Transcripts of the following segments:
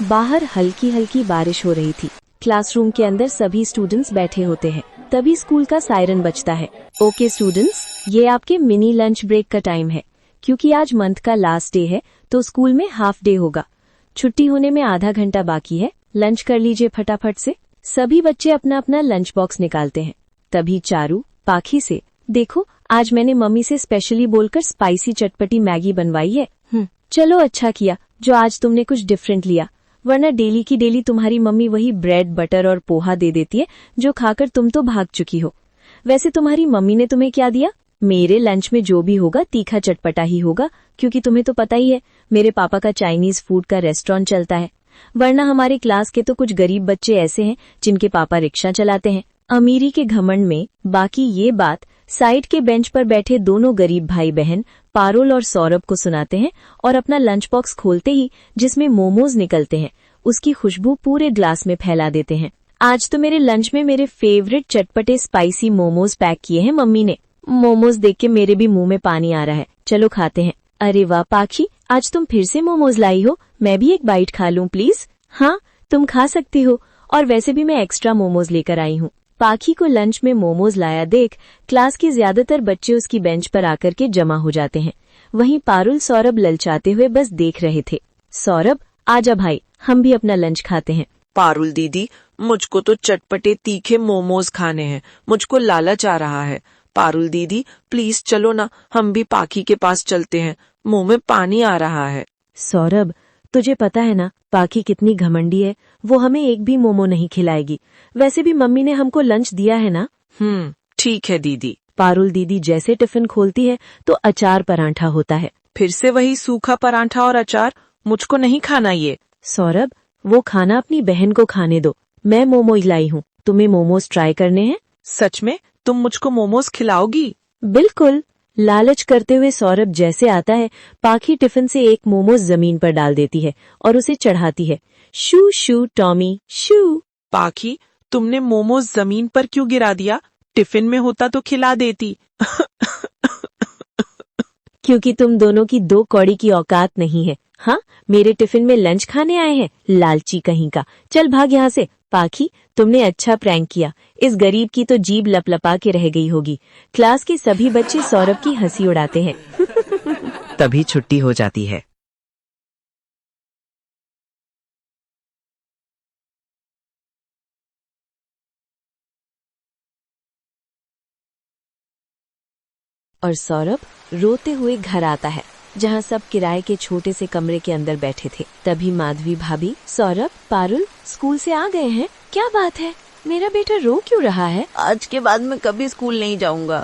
बाहर हल्की हल्की बारिश हो रही थी। क्लासरूम के अंदर सभी स्टूडेंट्स बैठे होते हैं। तभी स्कूल का सायरन बजता है। ओके स्टूडेंट्स, ये आपके मिनी लंच ब्रेक का टाइम है। क्योंकि आज मंथ का लास्ट डे है तो स्कूल में हाफ डे होगा। छुट्टी होने में आधा घंटा बाकी है। लंच कर लीजिए फटाफट से। सभी बच्चे अपना अपना लंच बॉक्स निकालते हैं। तभी चारू पाखी से, देखो आज मैंने मम्मी से स्पेशली बोलकर स्पाइसी चटपटी मैगी बनवाई है। चलो अच्छा किया जो आज तुमने कुछ डिफरेंट लिया, वरना डेली की डेली तुम्हारी मम्मी वही ब्रेड बटर और पोहा दे देती है जो खाकर तुम तो भाग चुकी हो। वैसे तुम्हारी मम्मी ने तुम्हें क्या दिया? मेरे लंच में जो भी होगा तीखा चटपटा ही होगा, क्योंकि तुम्हें तो पता ही है मेरे पापा का चाइनीज फूड का रेस्टोरेंट चलता है। वरना हमारे क्लास के तो कुछ गरीब बच्चे ऐसे हैं जिनके पापा रिक्शा चलाते हैं। अमीरी के घमंड में बाकी ये बात साइड के बेंच पर बैठे दोनों गरीब भाई बहन पारुल और सौरभ को सुनाते हैं और अपना लंच बॉक्स खोलते ही जिसमें मोमोज निकलते हैं उसकी खुशबू पूरे ग्लास में फैला देते हैं। आज तो मेरे लंच में मेरे फेवरेट चटपटे स्पाइसी मोमोज पैक किए हैं मम्मी ने। मोमोज देख के मेरे भी मुंह में पानी आ रहा है। चलो खाते हैं। अरे वाह पाखी, आज तुम फिर से मोमोज लाई हो। मैं भी एक बाइट खा लूं प्लीज? हाँ तुम खा सकती हो, और वैसे भी मैं एक्स्ट्रा मोमोज लेकर आई हूँ। पाखी को लंच में मोमोज लाया देख क्लास के ज्यादातर बच्चे उसकी बेंच पर आकर के जमा हो जाते हैं। वहीं पारुल सौरभ ललचाते हुए बस देख रहे थे। सौरभ आजा भाई, हम भी अपना लंच खाते हैं। पारुल दीदी, मुझको तो चटपटे तीखे मोमोज खाने हैं, मुझको लालच आ रहा है। पारुल दीदी प्लीज चलो ना, हम भी पाखी के पास चलते हैं, मुंह में पानी आ रहा है। सौरभ, तुझे पता है ना पाखी कितनी घमंडी है, वो हमें एक भी मोमो नहीं खिलाएगी। वैसे भी मम्मी ने हमको लंच दिया है ना। ठीक है दीदी। पारुल दीदी जैसे टिफिन खोलती है तो अचार परांठा होता है। फिर से वही सूखा पराठा और अचार, मुझको नहीं खाना ये। सौरभ, वो खाना अपनी बहन को खाने दो। मैं मोमोज लाई हूँ, तुम्हें मोमोज ट्राई करने हैं? सच में तुम मुझको मोमोज खिलाओगी? बिल्कुल। लालच करते हुए सौरभ जैसे आता है, पाखी टिफिन से एक मोमोज जमीन पर डाल देती है और उसे चढ़ाती है। शू शू टॉमी शू। पाखी, तुमने मोमोज जमीन पर क्यों गिरा दिया? टिफिन में होता तो खिला देती। क्योंकि तुम दोनों की दो कौड़ी की औकात नहीं है। हाँ, मेरे टिफिन में लंच खाने आए हैं, लालची कहीं का। चल भाग यहाँ से। पाखी, तुमने अच्छा प्रैंक किया। इस गरीब की तो जीभ लपलपा के रह गई होगी। क्लास के सभी बच्चे सौरभ की हंसी उड़ाते हैं। तभी छुट्टी हो जाती है। और सौरभ रोते हुए घर आता है, जहाँ सब किराए के छोटे से कमरे के अंदर बैठे थे। तभी माधवी भाभी, सौरभ, पारुल स्कूल से आ गए हैं। क्या बात है, मेरा बेटा रो क्यों रहा है? आज के बाद मैं कभी स्कूल नहीं जाऊंगा।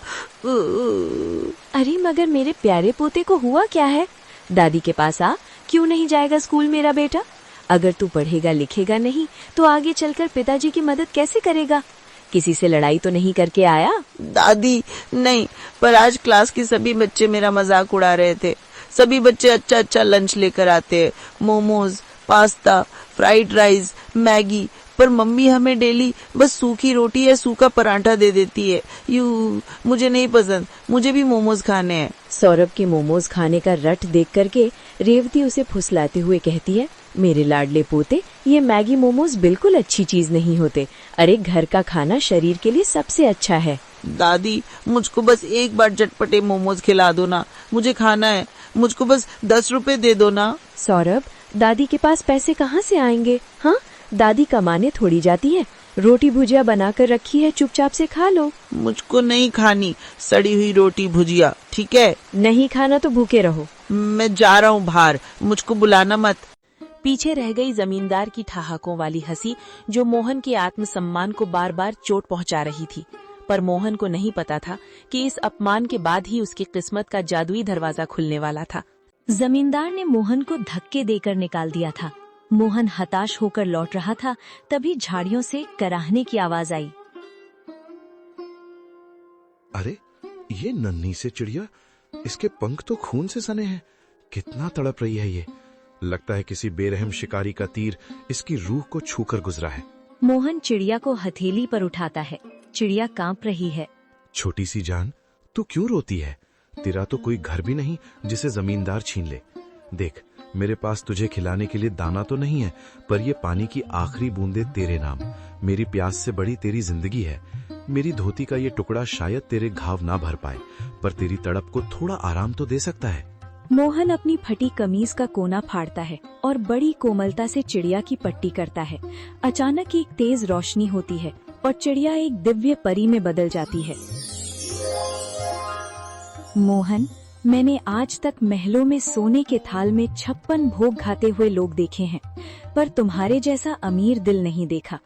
अरे मगर मेरे प्यारे पोते को हुआ क्या है? दादी के पास आ। क्यों नहीं जाएगा स्कूल मेरा बेटा? अगर तू पढ़ेगा लिखेगा नहीं तो आगे चलकर पिताजी की मदद कैसे करेगा? किसी से लड़ाई तो नहीं करके आया? दादी नहीं, पर आज क्लास के सभी बच्चे मेरा मजाक उड़ा रहे थे। सभी बच्चे अच्छा अच्छा लंच लेकर आते हैं, momos, pasta, fried rice, Maggi, पर मम्मी हमें डेली बस सूखी रोटी या सूखा पराठा दे देती है। मुझे नहीं पसंद, मुझे भी मोमोज खाने हैं। सौरभ के मोमोज खाने का रट देख करके रेवती उसे फुसलाते हुए कहती है, मेरे लाडले पोते, ये मैगी मोमोज बिल्कुल अच्छी चीज नहीं होते। अरे घर का खाना शरीर के लिए सबसे अच्छा है। दादी, मुझको बस एक बार चटपटे मोमोज खिला दो ना, मुझे खाना है। मुझको बस 10 रुपए दे दो ना। सौरभ, दादी के पास पैसे कहाँ से आएंगे? हाँ, दादी कमाने थोड़ी जाती है। रोटी भुजिया बनाकर रखी है, चुपचाप से खा लो। मुझको नहीं खानी सड़ी हुई रोटी भुजिया, ठीक है? नहीं खाना तो भूखे रहो। मैं जा रहा हूँ बाहर, मुझको बुलाना मत। पीछे रह गई जमींदार की ठहाकों वाली हंसी, जो मोहन के आत्मसम्मान को बार बार चोट पहुंचा रही थी। पर मोहन को नहीं पता था कि इस अपमान के बाद ही उसकी किस्मत का जादुई दरवाजा खुलने वाला था। जमींदार ने मोहन को धक्के देकर निकाल दिया था। मोहन हताश होकर लौट रहा था, तभी झाड़ियों से कराहने की आवाज आई। अरे ये नन्ही से चिड़िया, इसके पंख तो खून से सने हैं। कितना तड़प रही है ये। लगता है किसी बेरहम शिकारी का तीर इसकी रूह को छूकर गुजरा है। मोहन चिड़िया को हथेली पर उठाता है। चिड़िया कांप रही है। छोटी सी जान, तू क्यों रोती है? तेरा तो कोई घर भी नहीं जिसे जमींदार छीन ले। देख, मेरे पास तुझे खिलाने के लिए दाना तो नहीं है, पर ये पानी की आखिरी बूंदे तेरे नाम। मेरी प्यास से बड़ी तेरी जिंदगी है। मेरी धोती का ये टुकड़ा शायद तेरे घाव ना भर पाए, पर तेरी तड़प को थोड़ा आराम तो दे सकता है। मोहन अपनी फटी कमीज का कोना फाड़ता है और बड़ी कोमलता से चिड़िया की पट्टी करता है। अचानक एक तेज रोशनी होती है और चिड़िया एक दिव्य परी में बदल जाती है। मोहन, मैंने आज तक महलों में सोने के थाल में 56 भोग खाते हुए लोग देखे हैं, पर तुम्हारे जैसा अमीर दिल नहीं देखा।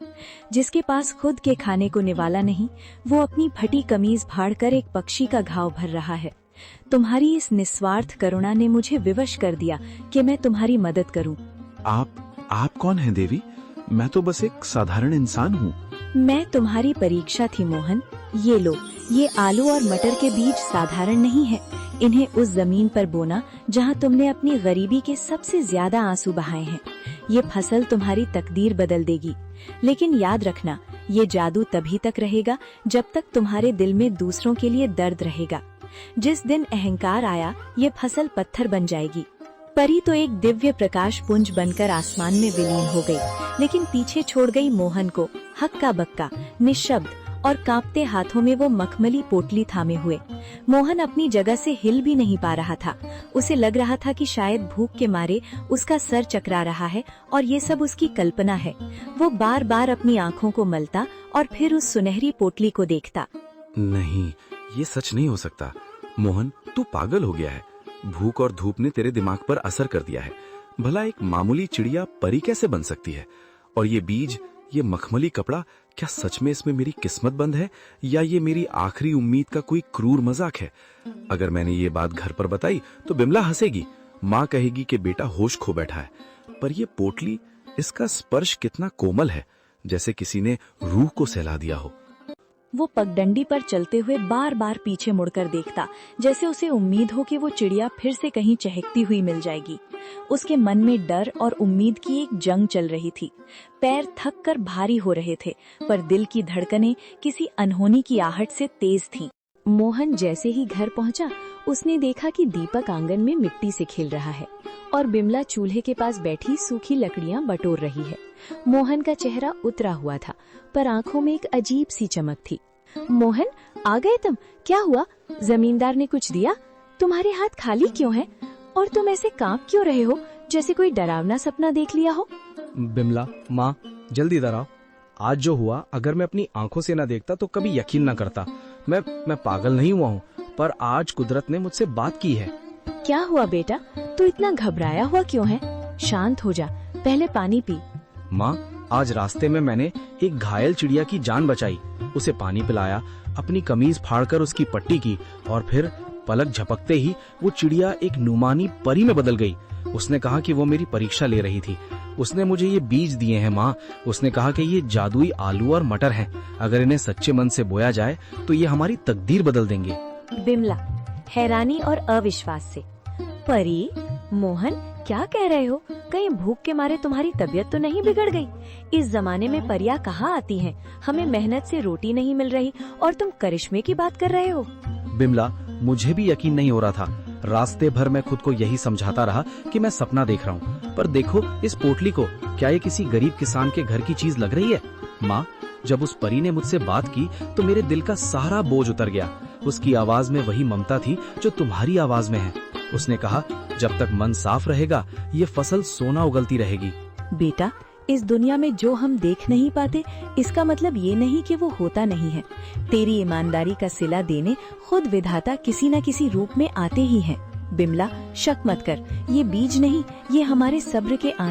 जिसके पास खुद के खाने को निवाला नहीं, वो अपनी फटी कमीज फाड़कर एक पक्षी का घाव भर रहा है। तुम्हारी इस निस्वार्थ करुणा ने मुझे विवश कर दिया कि मैं तुम्हारी मदद करूं। आप कौन हैं देवी? मैं तो बस एक साधारण इंसान हूँ। मैं तुम्हारी परीक्षा थी मोहन। ये लो, ये आलू और मटर के बीज साधारण नहीं है। इन्हें उस जमीन पर बोना जहाँ तुमने अपनी गरीबी के सबसे ज्यादा आंसू बहाए हैं। ये फसल तुम्हारी तकदीर बदल देगी, लेकिन याद रखना, ये जादू तभी तक रहेगा जब तक तुम्हारे दिल में दूसरों के लिए दर्द रहेगा। जिस दिन अहंकार आया, ये फसल पत्थर बन जाएगी। परी तो एक दिव्य प्रकाश पुंज बनकर आसमान में विलीन हो गई, लेकिन पीछे छोड़ गई मोहन को हक्का बक्का, निशब्द और कांपते हाथों में वो मखमली पोटली थामे हुए। मोहन अपनी जगह से हिल भी नहीं पा रहा था। उसे लग रहा था कि शायद भूख के मारे उसका सर चकरा रहा है और ये सब उसकी कल्पना है। वो बार बार अपनी आंखों को मलता और फिर उस सुनहरी पोटली को देखता। नहीं, ये सच नहीं हो सकता। मोहन, तू पागल हो गया है। भूख और धूप ने तेरे दिमाग पर असर कर दिया है। भला एक मामूली चिड़िया परी कैसे बन सकती है? और ये बीज, ये मखमली कपड़ा, क्या सच में इसमें मेरी किस्मत बंद है, या ये मेरी आखिरी उम्मीद का कोई क्रूर मजाक है? अगर मैंने ये बात घर पर बताई तो बिमला हंसेगी। माँ कहेगी कि बेटा होश खो बैठा है। पर ये पोटली, इसका स्पर्श कितना कोमल है, जैसे किसी ने रूह को सहला दिया हो। वो पगडंडी पर चलते हुए बार बार पीछे मुड़कर देखता, जैसे उसे उम्मीद हो कि वो चिड़िया फिर से कहीं चहकती हुई मिल जाएगी। उसके मन में डर और उम्मीद की एक जंग चल रही थी। पैर थक कर भारी हो रहे थे, पर दिल की धड़कनें किसी अनहोनी की आहट से तेज थीं। मोहन जैसे ही घर पहुंचा, उसने देखा कि दीपक आंगन में मिट्टी से खेल रहा है और बिमला चूल्हे के पास बैठी सूखी लकड़ियां बटोर रही है। मोहन का चेहरा उतरा हुआ था, पर आंखों में एक अजीब सी चमक थी। मोहन, आ गए तुम? क्या हुआ? जमींदार ने कुछ दिया? तुम्हारे हाथ खाली क्यों हैं? और तुम ऐसे कांप क्यों रहे हो, जैसे कोई डरावना सपना देख लिया हो? बिमला, माँ, जल्दी इधर आओ। आज जो हुआ, अगर मैं अपनी आंखों से न देखता तो कभी यकीन न करता। मैं पागल नहीं हुआ हूँ, पर आज कुदरत ने मुझसे बात की है। क्या हुआ बेटा? तू इतना घबराया हुआ क्यों है? शांत हो जा, पहले पानी पी। माँ, आज रास्ते में मैंने एक घायल चिड़िया की जान बचाई। उसे पानी पिलाया, अपनी कमीज फाड़कर उसकी पट्टी की, और फिर पलक झपकते ही वो चिड़िया एक नुमानी परी में बदल गई। उसने कहा कि वो मेरी परीक्षा ले रही थी। उसने मुझे ये बीज दिए हैं माँ। उसने कहा कि ये जादुई आलू और मटर हैं। अगर इन्हें सच्चे मन से बोया जाए तो ये हमारी तकदीर बदल देंगे। बिमला हैरानी और अविश्वास से, परी? मोहन, क्या कह रहे हो? कहीं भूख के मारे तुम्हारी तबीयत तो नहीं बिगड़ गई? इस जमाने में परियां कहाँ आती हैं? हमें मेहनत से रोटी नहीं मिल रही और तुम करिश्मे की बात कर रहे हो? बिमला, मुझे भी यकीन नहीं हो रहा था। रास्ते भर मैं खुद को यही समझाता रहा कि मैं सपना देख रहा हूँ। पर देखो इस पोटली को, क्या ये किसी गरीब किसान के घर की चीज लग रही है? माँ, जब उस परी ने मुझसे बात की तो मेरे दिल का सारा बोझ उतर गया। उसकी आवाज में वही ममता थी जो तुम्हारी आवाज में है। उसने कहा, जब तक मन साफ रहेगा ये फसल सोना उगलती रहेगी। बेटा, इस दुनिया में जो हम देख नहीं पाते, इसका मतलब ये नहीं कि वो होता नहीं है। तेरी ईमानदारी का सिला देने खुद विधाता किसी न किसी रूप में आते ही हैं। बिमला, शक मत कर, ये बीज नहीं, ये हमारे सब्र के आंसू